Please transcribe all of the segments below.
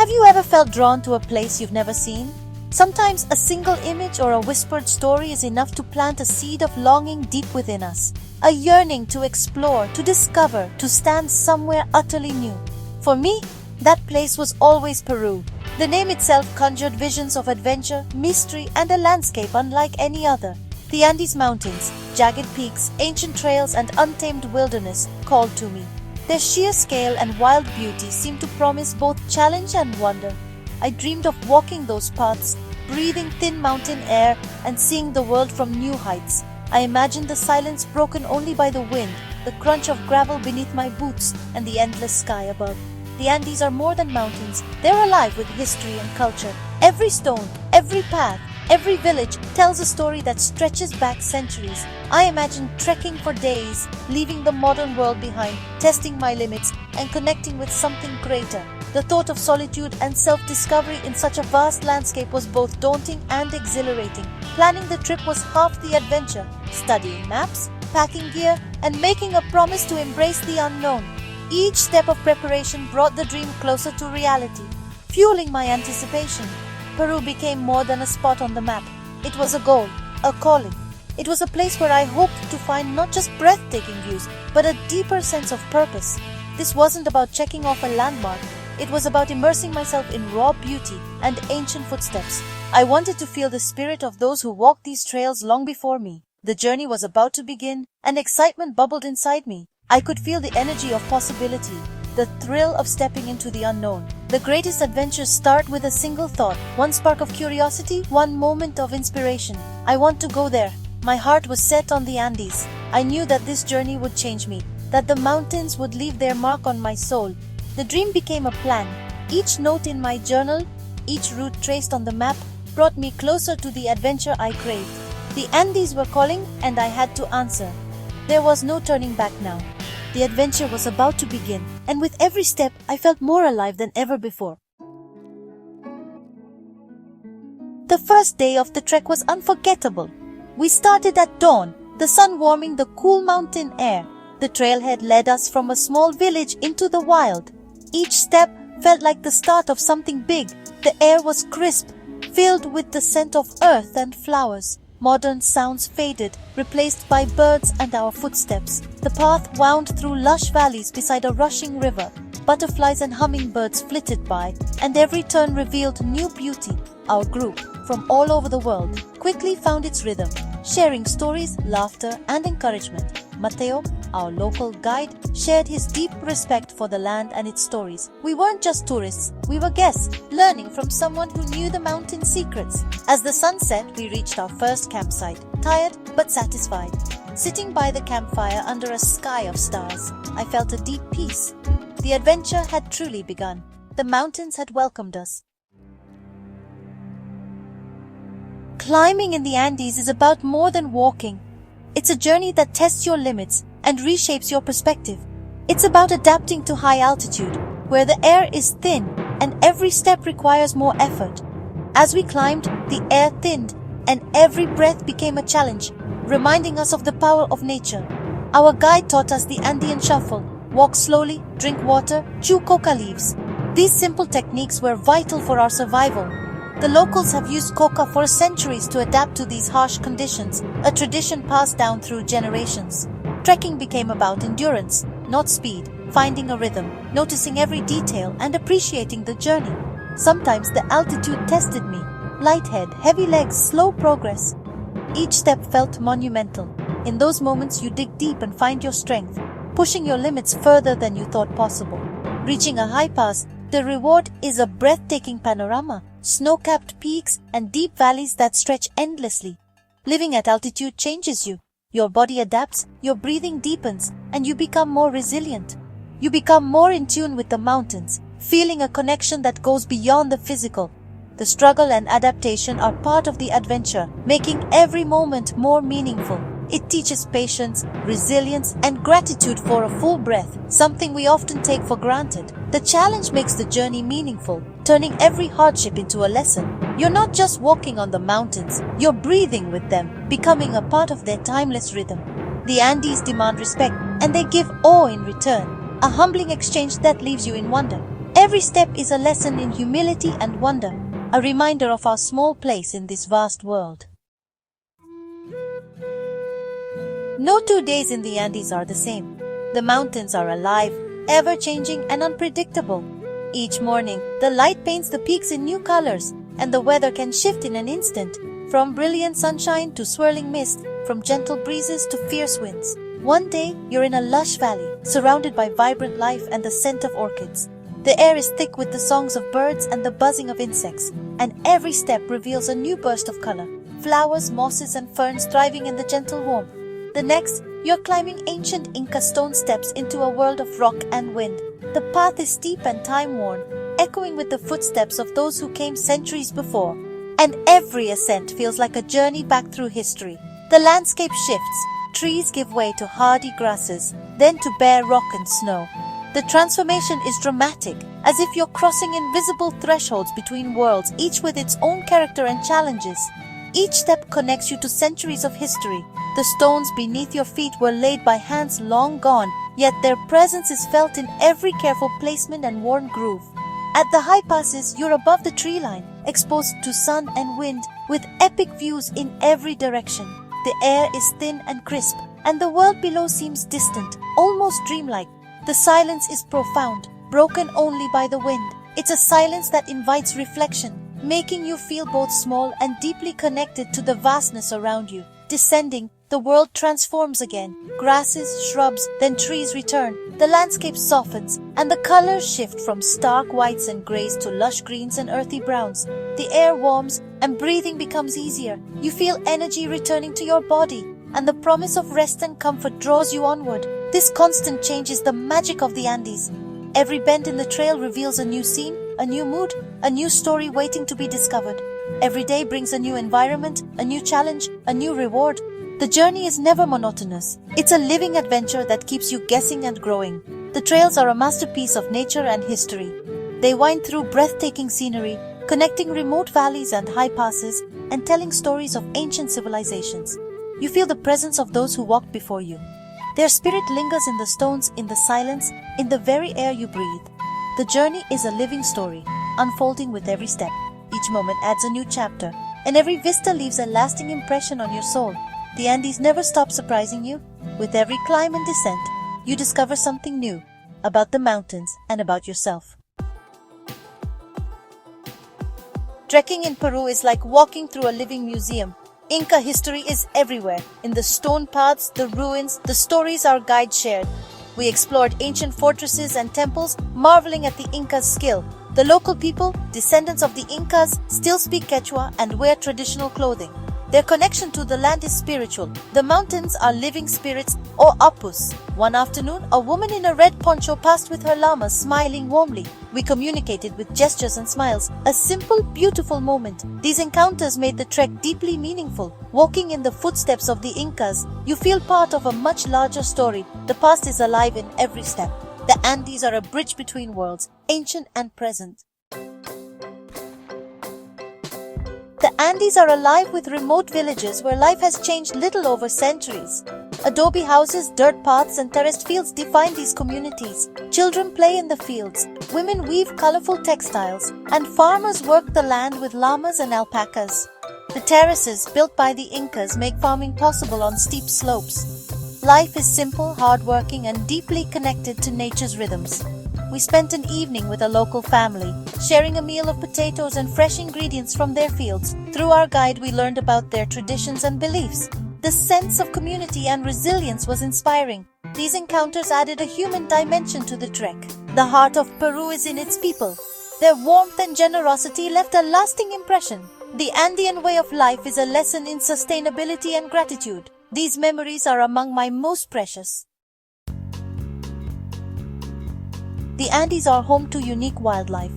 Have you ever felt drawn to a place you've never seen? Sometimes a single image or a whispered story is enough to plant a seed of longing deep within us. A yearning to explore, to discover, to stand somewhere utterly new. For me, that place was always Peru. The name itself conjured visions of adventure, mystery, and a landscape unlike any other. The Andes Mountains, jagged peaks, ancient trails, and untamed wilderness called to me. Their sheer scale and wild beauty seemed to promise both challenge and wonder. I dreamed of walking those paths, breathing thin mountain air, and seeing the world from new heights. I imagined the silence broken only by the wind, the crunch of gravel beneath my boots, and the endless sky above. The Andes are more than mountains. They're alive with history and culture. Every stone, every path, every village tells a story that stretches back centuries. I imagined trekking for days, leaving the modern world behind, testing my limits, and connecting with something greater. The thought of solitude and self-discovery in such a vast landscape was both daunting and exhilarating. Planning the trip was half the adventure, studying maps, packing gear, and making a promise to embrace the unknown. Each step of preparation brought the dream closer to reality, fueling my anticipation. Peru became more than a spot on the map. It was a goal, a calling. It was a place where I hoped to find not just breathtaking views, but a deeper sense of purpose. This wasn't about checking off a landmark. It was about immersing myself in raw beauty and ancient footsteps. I wanted to feel the spirit of those who walked these trails long before me. The journey was about to begin, and excitement bubbled inside me. I could feel the energy of possibility, the thrill of stepping into the unknown. The greatest adventures start with a single thought, one spark of curiosity, one moment of inspiration. I want to go there. My heart was set on the Andes. I knew that this journey would change me, that the mountains would leave their mark on my soul. The dream became a plan. Each note in my journal, each route traced on the map, brought me closer to the adventure I craved. The Andes were calling, and I had to answer. There was no turning back now. The adventure was about to begin, and with every step, I felt more alive than ever before. The first day of the trek was unforgettable. We started at dawn, the sun warming the cool mountain air. The trailhead led us from a small village into the wild. Each step felt like the start of something big. The air was crisp, filled with the scent of earth and flowers. Modern sounds faded, replaced by birds and our footsteps. The path wound through lush valleys beside a rushing river. Butterflies and hummingbirds flitted by, and every turn revealed new beauty. Our group, from all over the world, quickly found its rhythm, sharing stories, laughter, and encouragement. Mateo, our local guide, shared his deep respect for the land and its stories. We weren't just tourists, we were guests, learning from someone who knew the mountain secrets. As the sun set, we reached our first campsite, tired but satisfied. Sitting by the campfire under a sky of stars, I felt a deep peace. The adventure had truly begun. The mountains had welcomed us. Climbing in the Andes is about more than walking. It's a journey that tests your limits and reshapes your perspective. It's about adapting to high altitude, where the air is thin and every step requires more effort. As we climbed, the air thinned and every breath became a challenge, reminding us of the power of nature. Our guide taught us the Andean shuffle: walk slowly, drink water, chew coca leaves. These simple techniques were vital for our survival. The locals have used coca for centuries to adapt to these harsh conditions, a tradition passed down through generations. Trekking became about endurance, not speed, finding a rhythm, noticing every detail, and appreciating the journey. Sometimes the altitude tested me. Light head, heavy legs, slow progress. Each step felt monumental. In those moments you dig deep and find your strength, pushing your limits further than you thought possible. Reaching a high pass, the reward is a breathtaking panorama, snow-capped peaks and deep valleys that stretch endlessly. Living at altitude changes you. Your body adapts, your breathing deepens, and you become more resilient. You become more in tune with the mountains, feeling a connection that goes beyond the physical. The struggle and adaptation are part of the adventure, making every moment more meaningful. It teaches patience, resilience, and gratitude for a full breath, something we often take for granted. The challenge makes the journey meaningful, turning every hardship into a lesson. You're not just walking on the mountains, you're breathing with them, becoming a part of their timeless rhythm. The Andes demand respect, and they give awe in return, a humbling exchange that leaves you in wonder. every step is a lesson in humility and wonder, a reminder of our small place in this vast world. No 2 days in the Andes are the same. The mountains are alive, ever-changing and unpredictable. Each morning, the light paints the peaks in new colors, and the weather can shift in an instant, from brilliant sunshine to swirling mist, from gentle breezes to fierce winds. One day, you're in a lush valley, surrounded by vibrant life and the scent of orchids. The air is thick with the songs of birds and the buzzing of insects, and every step reveals a new burst of color. Flowers, mosses, and ferns thriving in the gentle warmth. The next, you're climbing ancient Inca stone steps into a world of rock and wind. The path is steep and time-worn, echoing with the footsteps of those who came centuries before. And every ascent feels like a journey back through history. The landscape shifts. Trees give way to hardy grasses, then to bare rock and snow. The transformation is dramatic, as if you're crossing invisible thresholds between worlds, each with its own character and challenges. Each step connects you to centuries of history. The stones beneath your feet were laid by hands long gone, yet their presence is felt in every careful placement and worn groove. At the high passes, you're above the tree line, exposed to sun and wind, with epic views in every direction. The air is thin and crisp, and the world below seems distant, almost dreamlike. The silence is profound, broken only by the wind. It's a silence that invites reflection, making you feel both small and deeply connected to the vastness around you. Descending, the world transforms again. Grasses, shrubs, then trees return. The landscape softens, and the colors shift from stark whites and grays to lush greens and earthy browns. The air warms, and breathing becomes easier. You feel energy returning to your body, and the promise of rest and comfort draws you onward. This constant change is the magic of the Andes. Every bend in the trail reveals a new scene, a new mood, a new story waiting to be discovered. Every day brings a new environment, a new challenge, a new reward. The journey is never monotonous. It's a living adventure that keeps you guessing and growing. The trails are a masterpiece of nature and history. They wind through breathtaking scenery, connecting remote valleys and high passes, and telling stories of ancient civilizations. You feel the presence of those who walked before you. Their spirit lingers in the stones, in the silence, in the very air you breathe. The journey is a living story, unfolding with every step. Each moment adds a new chapter, and every vista leaves a lasting impression on your soul. The Andes never stop surprising you. With every climb and descent, you discover something new about the mountains and about yourself. Trekking in Peru is like walking through a living museum. Inca history is everywhere. In the stone paths, the ruins, the stories our guide shared. We explored ancient fortresses and temples, marveling at the Incas' skill. The local people, descendants of the Incas, still speak Quechua and wear traditional clothing. Their connection to the land is spiritual. The mountains are living spirits or apus. One afternoon, a woman in a red poncho passed with her llamas, smiling warmly. We communicated with gestures and smiles. A simple, beautiful moment. These encounters made the trek deeply meaningful. Walking in the footsteps of the Incas, you feel part of a much larger story. The past is alive in every step. The Andes are a bridge between worlds, ancient and present. The Andes are alive with remote villages where life has changed little over centuries. Adobe houses, dirt paths, and terraced fields define these communities. Children play in the fields, women weave colorful textiles, and farmers work the land with llamas and alpacas. The terraces built by the Incas make farming possible on steep slopes. Life is simple, hardworking, and deeply connected to nature's rhythms. We spent an evening with a local family, sharing a meal of potatoes and fresh ingredients from their fields. Through our guide, we learned about their traditions and beliefs. The sense of community and resilience was inspiring. These encounters added a human dimension to the trek. The heart of Peru is in its people. Their warmth and generosity left a lasting impression. The Andean way of life is a lesson in sustainability and gratitude. These memories are among my most precious. The Andes are home to unique wildlife.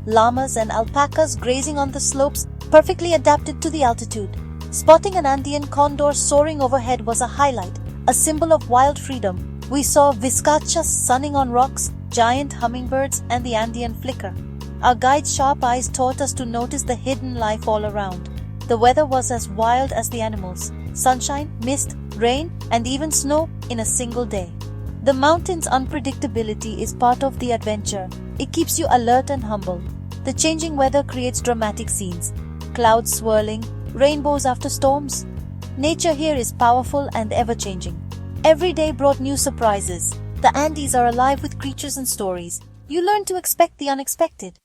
Llamas and alpacas grazing on the slopes, perfectly adapted to the altitude. Spotting an Andean condor soaring overhead was a highlight, a symbol of wild freedom. We saw vizcachas sunning on rocks, giant hummingbirds, and the Andean flicker. Our guide's sharp eyes taught us to notice the hidden life all around. The weather was as wild as the animals. Sunshine, mist, rain, and even snow in a single day. The mountain's unpredictability is part of the adventure. It keeps you alert and humble. The changing weather creates dramatic scenes. Clouds swirling, rainbows after storms. Nature here is powerful and ever-changing. Every day brought new surprises. The Andes are alive with creatures and stories. You learn to expect the unexpected.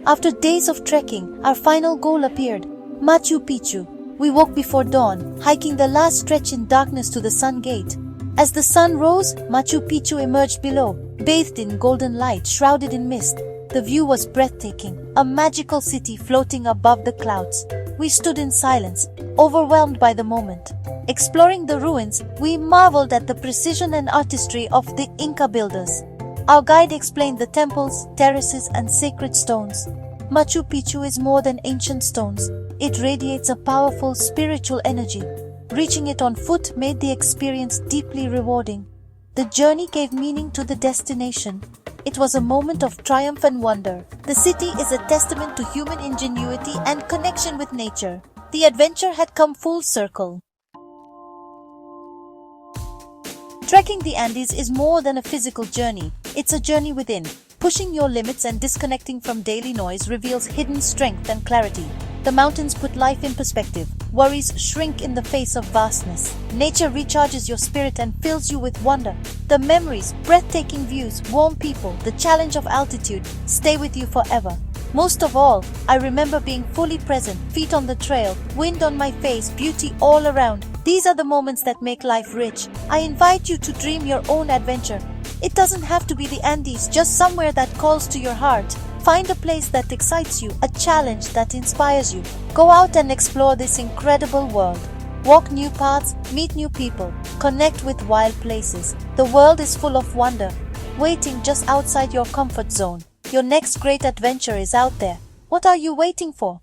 After days of trekking, our final goal appeared, Machu Picchu. We woke before dawn, hiking the last stretch in darkness to the sun gate. As the sun rose, Machu Picchu emerged below, bathed in golden light, shrouded in mist. The view was breathtaking, a magical city floating above the clouds. We stood in silence, overwhelmed by the moment. Exploring the ruins, we marveled at the precision and artistry of the Inca builders. Our guide explained the temples, terraces, and sacred stones. Machu Picchu is more than ancient stones. It radiates a powerful spiritual energy. Reaching it on foot made the experience deeply rewarding. The journey gave meaning to the destination. It was a moment of triumph and wonder. The city is a testament to human ingenuity and connection with nature. The adventure had come full circle. Trekking the Andes is more than a physical journey. It's a journey within. Pushing your limits and disconnecting from daily noise reveals hidden strength and clarity. The mountains put life in perspective. Worries shrink in the face of vastness. Nature recharges your spirit and fills you with wonder. The memories, breathtaking views, warm people, the challenge of altitude stay with you forever. Most of all, I remember being fully present, feet on the trail, wind on my face, beauty all around. These are the moments that make life rich. I invite you to dream your own adventure. It doesn't have to be the Andes, just somewhere that calls to your heart. Find a place that excites you, a challenge that inspires you. Go out and explore this incredible world. Walk new paths, meet new people, connect with wild places. The world is full of wonder, waiting just outside your comfort zone. Your next great adventure is out there. What are you waiting for?